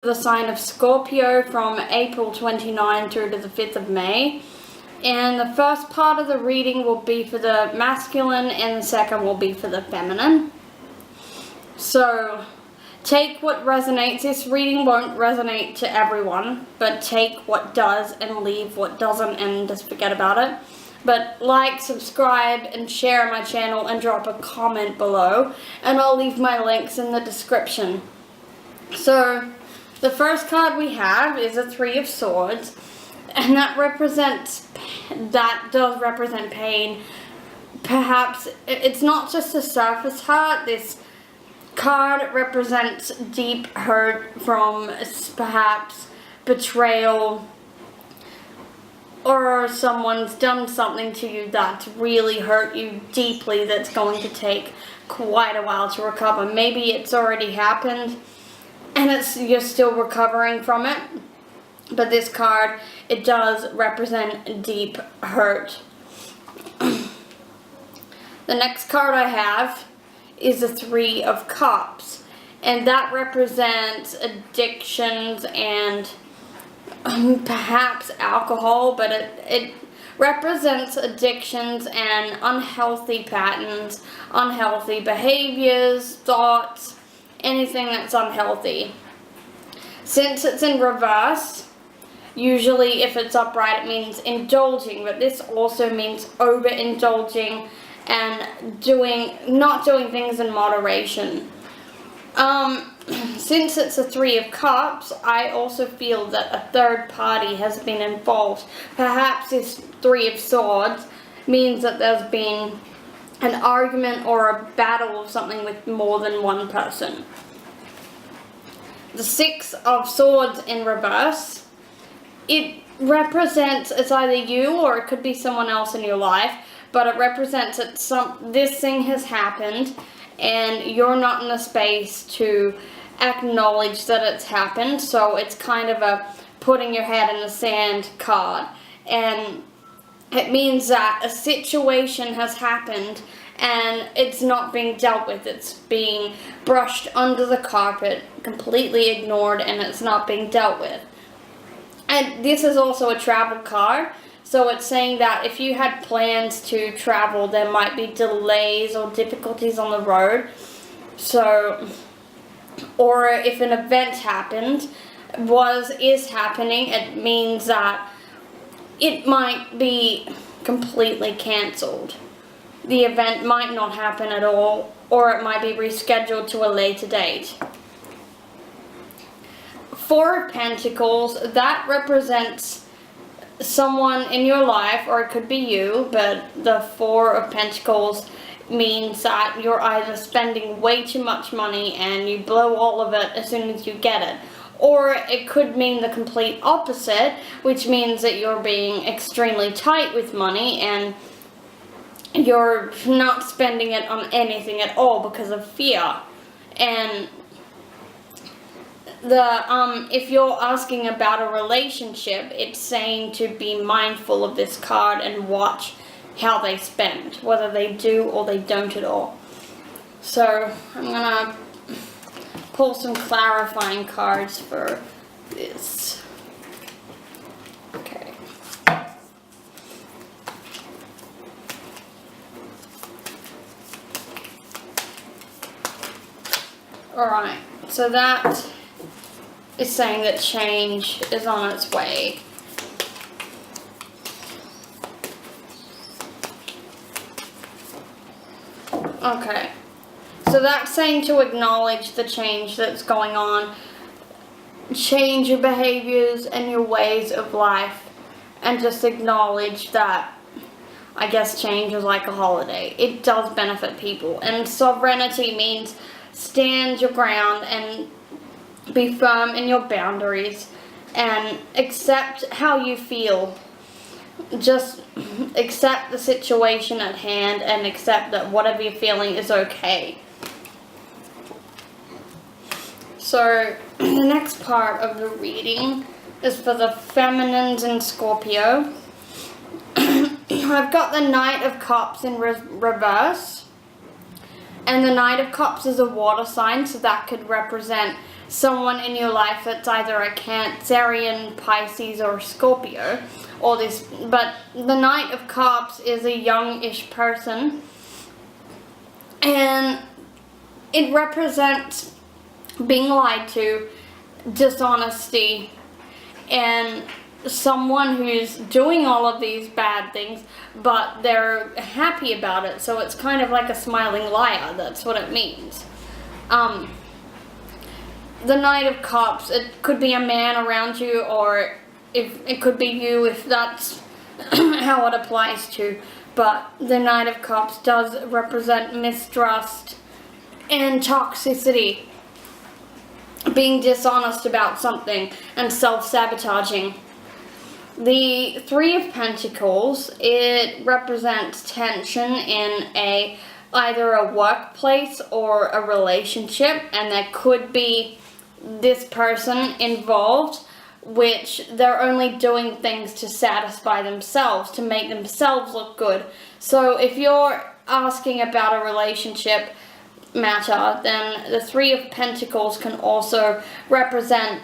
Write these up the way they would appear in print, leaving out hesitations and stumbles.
the sign of Scorpio from April 29 through to the 5th of May. And the first part of the reading will be for the masculine and the second will be for the feminine. So take what resonates. This reading won't resonate to everyone, but take what does and leave what doesn't and just forget about it. But like, subscribe, and share my channel and drop a comment below, and I'll leave my links in the description. So the first card we have is a Three of Swords, and that does represent pain. Perhaps it's not just a surface hurt. This card represents deep hurt from perhaps betrayal, or someone's done something to you that's really hurt you deeply that's going to take quite a while to recover. Maybe it's already happened and you're still recovering from it. But this card, it does represent deep hurt. The next card I have is the Three of Cups, and that represents addictions and perhaps alcohol, but it represents addictions and unhealthy patterns, unhealthy behaviors, thoughts, anything that's unhealthy. Since it's in reverse, usually if it's upright it means indulging, but this also means overindulging and not doing things in moderation. Since it's a Three of Cups, I also feel that a third party has been involved. Perhaps this Three of Swords means that there's been an argument or a battle of something with more than one person. The Six of Swords in reverse, it represents, it's either you or it could be someone else in your life, but it represents that this thing has happened and you're not in the space to acknowledge that it's happened. So it's kind of a putting your head in the sand card, and it means that a situation has happened and it's not being dealt with. It's being brushed under the carpet, completely ignored, and it's not being dealt with. And this is also a travel card, so it's saying that if you had plans to travel, there might be delays or difficulties on the road. So, or if an event happened, is happening, it means that it might be completely cancelled. The event might not happen at all, or it might be rescheduled to a later date. Four of Pentacles, that represents someone in your life, or it could be you, but the Four of Pentacles means that you're either spending way too much money and you blow all of it as soon as you get it. Or it could mean the complete opposite, which means that you're being extremely tight with money and you're not spending it on anything at all because of fear. And if you're asking about a relationship, it's saying to be mindful of this card and watch how they spend, whether they do or they don't at all. So I'm gonna pull some clarifying cards for this. Okay. Alright, so that is saying that change is on its way. Okay, so that's saying to acknowledge the change that's going on, change your behaviors and your ways of life, and just acknowledge that, I guess, change is like a holiday. It does benefit people, and sovereignty means stand your ground and be firm in your boundaries and accept how you feel. Just accept the situation at hand and accept that whatever you're feeling is okay. So the next part of the reading is for the feminines in Scorpio. I've got the Knight of Cups in reverse, and the Knight of Cups is a water sign, so that could represent someone in your life that's either a Cancerian, Pisces, or Scorpio, or this. But the Knight of Cups is a youngish person, and it represents being lied to, dishonesty, and someone who's doing all of these bad things, but they're happy about it. So it's kind of like a smiling liar. That's what it means. The Knight of Cups, it could be a man around you, or if it could be you, if that's how it applies to. But the Knight of Cups does represent mistrust and toxicity, being dishonest about something, and self-sabotaging. The Three of Pentacles, it represents tension in either a workplace or a relationship, and there could be this person involved, which they're only doing things to satisfy themselves, to make themselves look good. So if you're asking about a relationship matter, then the Three of Pentacles can also represent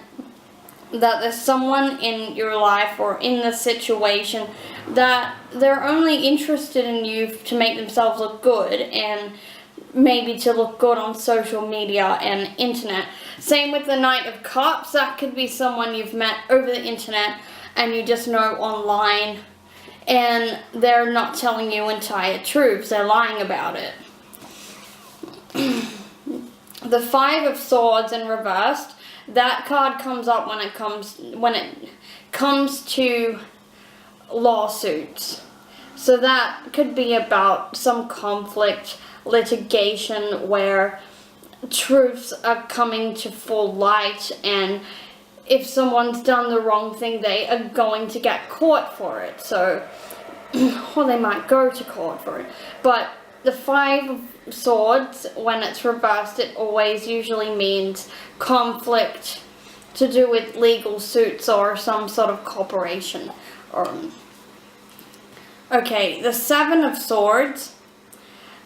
that there's someone in your life or in the situation that they're only interested in you to make themselves look good, and maybe to look good on social media and internet. Same with the Knight of Cups. That could be someone you've met over the internet and you just know online, and they're not telling you entire truths. They're lying about it. The Five of Swords in reversed, that card comes up when it comes to lawsuits. So that could be about some conflict, litigation, where truths are coming to full light, and if someone's done the wrong thing, they are going to get caught for it. So, or they might go to court for it. But the Five of Swords, when it's reversed, it always usually means conflict to do with legal suits or some sort of corporation. Okay, the Seven of Swords,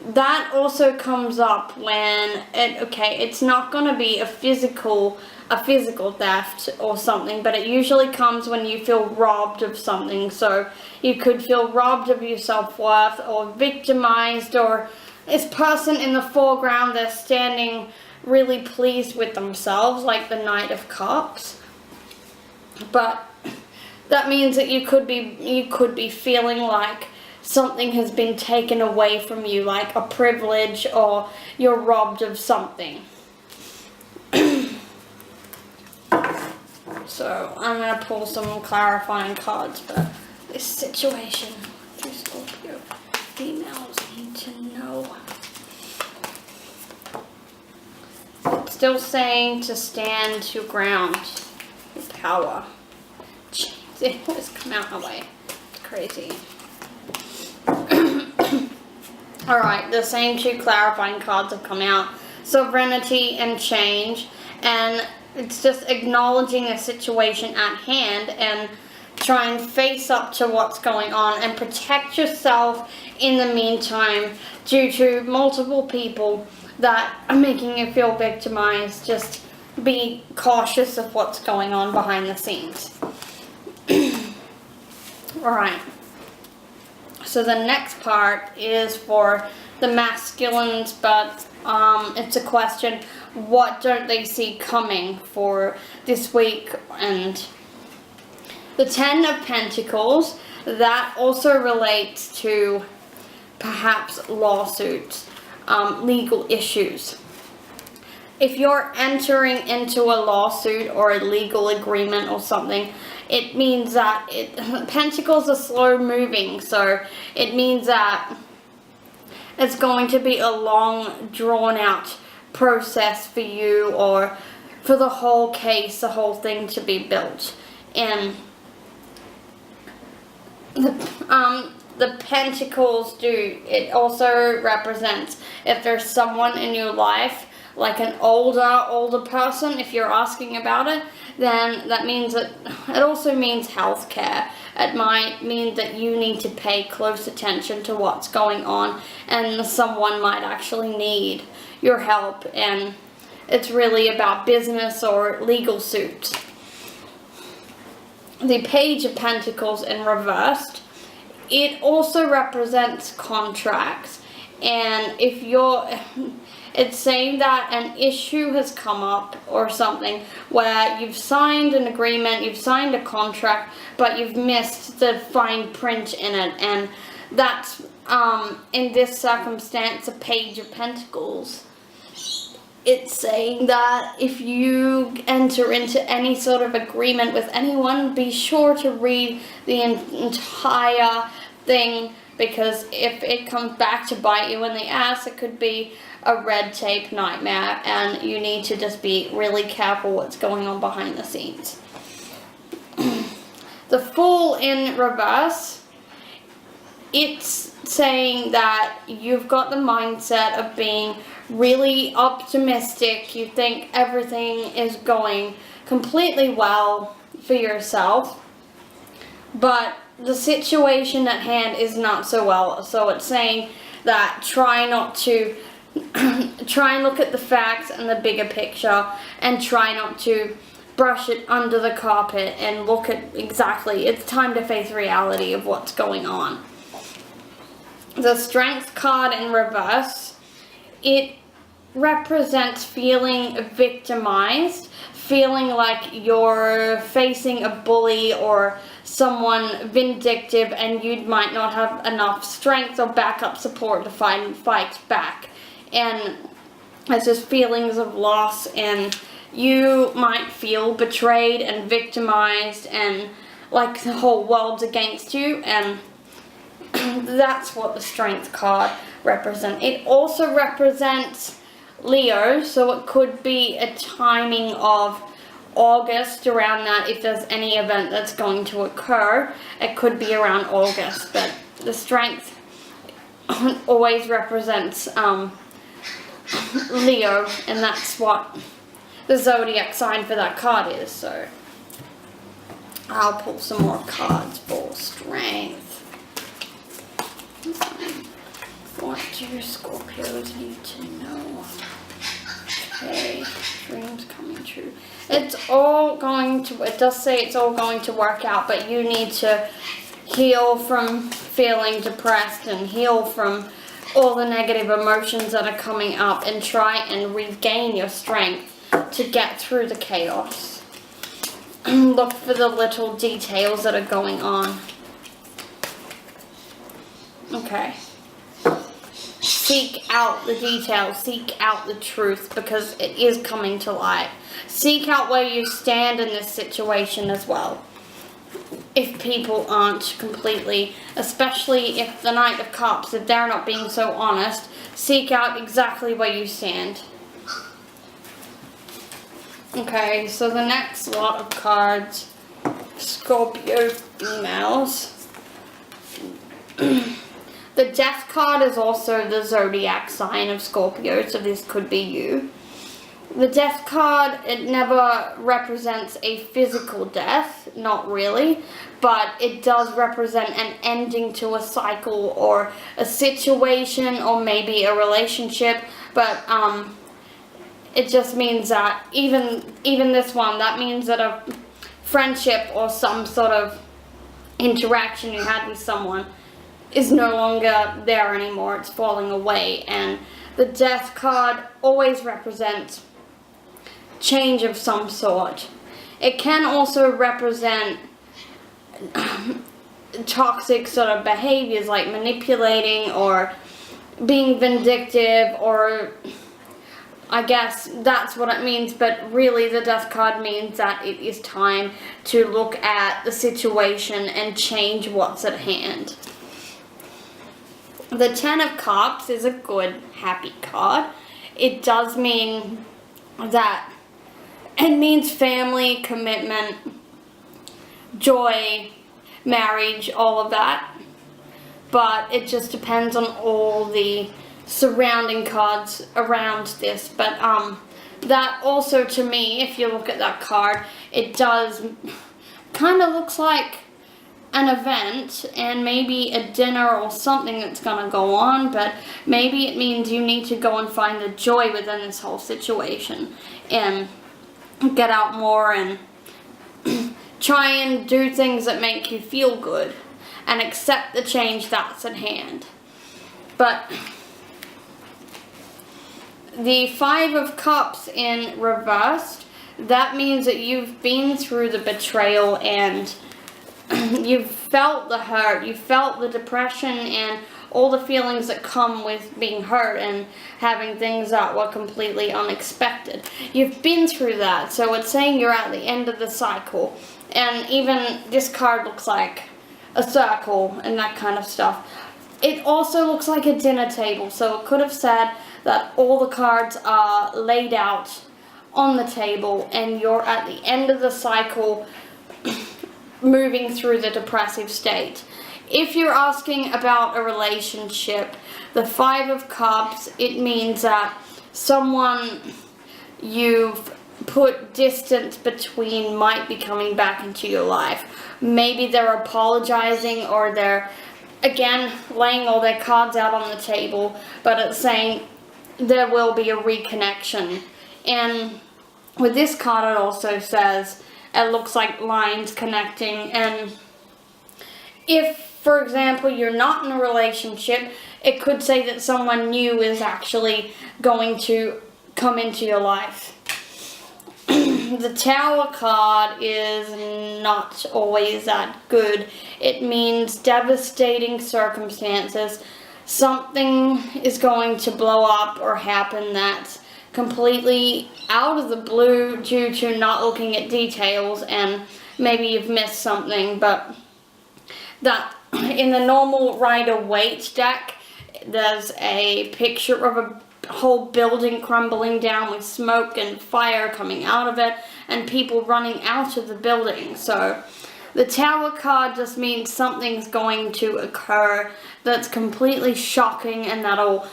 that also comes up when it's not going to be a physical theft or something, but it usually comes when you feel robbed of something. So you could feel robbed of your self-worth, or victimized, or this person in the foreground, they're standing really pleased with themselves, like the Knight of Cups. But that means that you could be feeling like something has been taken away from you, like a privilege, or you're robbed of something. So I'm going to pull some clarifying cards for this situation. These Scorpio females need to know. It's still saying to stand your ground, your power. Jeez, they always come out my way. It's crazy. Alright, the same two clarifying cards have come out. Sovereignty and change. And it's just acknowledging the situation at hand and try and face up to what's going on and protect yourself in the meantime due to multiple people that are making you feel victimized. Just be cautious of what's going on behind the scenes. Alright. So the next part is for the masculines, but it's a question, what don't they see coming for this week? And the Ten of Pentacles, that also relates to perhaps lawsuits, legal issues. If you're entering into a lawsuit or a legal agreement or something, it means that Pentacles are slow moving, so it means that it's going to be a long, drawn out process for you, or for the whole case, the whole thing to be built. And the Pentacles it also represents if there's someone in your life, like an older person, if you're asking about it, then that means that it also means healthcare. It might mean that you need to pay close attention to what's going on, and someone might actually need your help, and it's really about business or legal suits. The Page of Pentacles in reversed, it also represents contracts, and if it's saying that an issue has come up or something where you've signed an agreement, you've signed a contract, but you've missed the fine print in it, and that's in this circumstance a Page of Pentacles. It's saying that if you enter into any sort of agreement with anyone, be sure to read the entire thing, because if it comes back to bite you in the ass, it could be a red tape nightmare, and you need to just be really careful what's going on behind the scenes. The Fool in reverse, it's saying that you've got the mindset of being really optimistic. You think everything is going completely well for yourself, but the situation at hand is not so well. So it's saying that try not to try and look at the facts and the bigger picture, and try not to brush it under the carpet, and look at exactly, it's time to face reality of what's going on. The Strength card in reverse, it represents feeling victimized, feeling like you're facing a bully or someone vindictive, and you might not have enough strength or backup support to fight back. And it's just feelings of loss, and you might feel betrayed and victimized and like the whole world's against you, and that's what the Strength card represents. It also represents Leo, so it could be a timing of August, around that. If there's any event that's going to occur, it could be around August, but the Strength always represents Leo, and that's what the zodiac sign for that card is. So I'll pull some more cards for Strength. What do Scorpios need to know? Okay, dreams coming true. It does say it's all going to work out, but you need to heal from feeling depressed and heal from all the negative emotions that are coming up, and try and regain your strength to get through the chaos. Look for the little details that are going on. Okay. Seek out the details, seek out the truth, because it is coming to light. Seek out where you stand in this situation as well. If people aren't completely, especially if the Knight of Cups, if they're not being so honest, seek out exactly where you stand. Okay, so the next lot of cards, Scorpio females. The Death card is also the zodiac sign of Scorpio, so this could be you. The Death card, it never represents a physical death, not really, but it does represent an ending to a cycle or a situation or maybe a relationship, but it just means that even this one, that means that a friendship or some sort of interaction you had with someone is no longer there anymore, it's falling away. And the Death card always represents change of some sort. It can also represent toxic sort of behaviors like manipulating or being vindictive, or I guess that's what it means, but really the Death card means that it is time to look at the situation and change what's at hand. The Ten of Cups is a good, happy card. It does mean that it means family, commitment, joy, marriage, all of that. But it just depends on all the surrounding cards around this. But that also, to me, if you look at that card, it does kind of looks like an event and maybe a dinner or something that's going to go on, but maybe it means you need to go and find the joy within this whole situation and get out more and try and do things that make you feel good and accept the change that's at hand. But the Five of Cups in reversed, that means that you've been through the betrayal and you've felt the hurt, you felt the depression and all the feelings that come with being hurt and having things that were completely unexpected. You've been through that, so it's saying you're at the end of the cycle. And even this card looks like a circle and that kind of stuff. It also looks like a dinner table, so it could have said that all the cards are laid out on the table and you're at the end of the cycle moving through the depressive state. If you're asking about a relationship, the Five of Cups, it means that someone you've put distance between might be coming back into your life. Maybe they're apologizing or they're, again, laying all their cards out on the table, but it's saying there will be a reconnection. And with this card, it also says it looks like lines connecting. And if, for example, you're not in a relationship, it could say that someone new is actually going to come into your life. The Tower card is not always that good. It means devastating circumstances. Something is going to blow up or happen that's completely out of the blue due to not looking at details, and maybe you've missed something, but that in the normal Rider-Waite deck, there's a picture of a whole building crumbling down with smoke and fire coming out of it and people running out of the building. So the Tower card just means something's going to occur that's completely shocking and that'll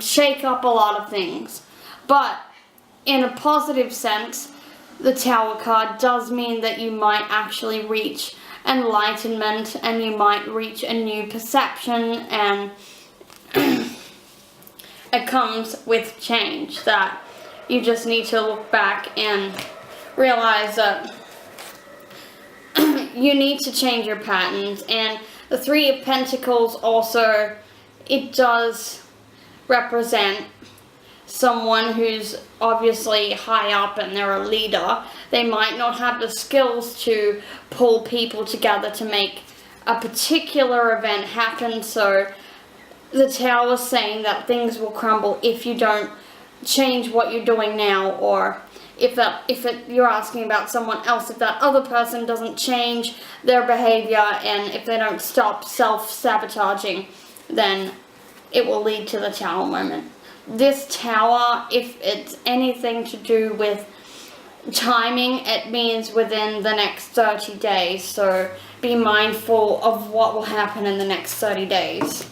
shake up a lot of things. But in a positive sense, the Tower card does mean that you might actually reach enlightenment and you might reach a new perception, and it comes with change that you just need to look back and realize that you need to change your patterns. And the Three of Pentacles also, it does represent someone who's obviously high up and they're a leader. They might not have the skills to pull people together to make a particular event happen, so the Tower is saying that things will crumble if you don't change what you're doing now, or you're asking about someone else, if that other person doesn't change their behavior and if they don't stop self-sabotaging, then it will lead to the Tower moment. This Tower, if it's anything to do with timing, it means within the next 30 days, so be mindful of what will happen in the next 30 days.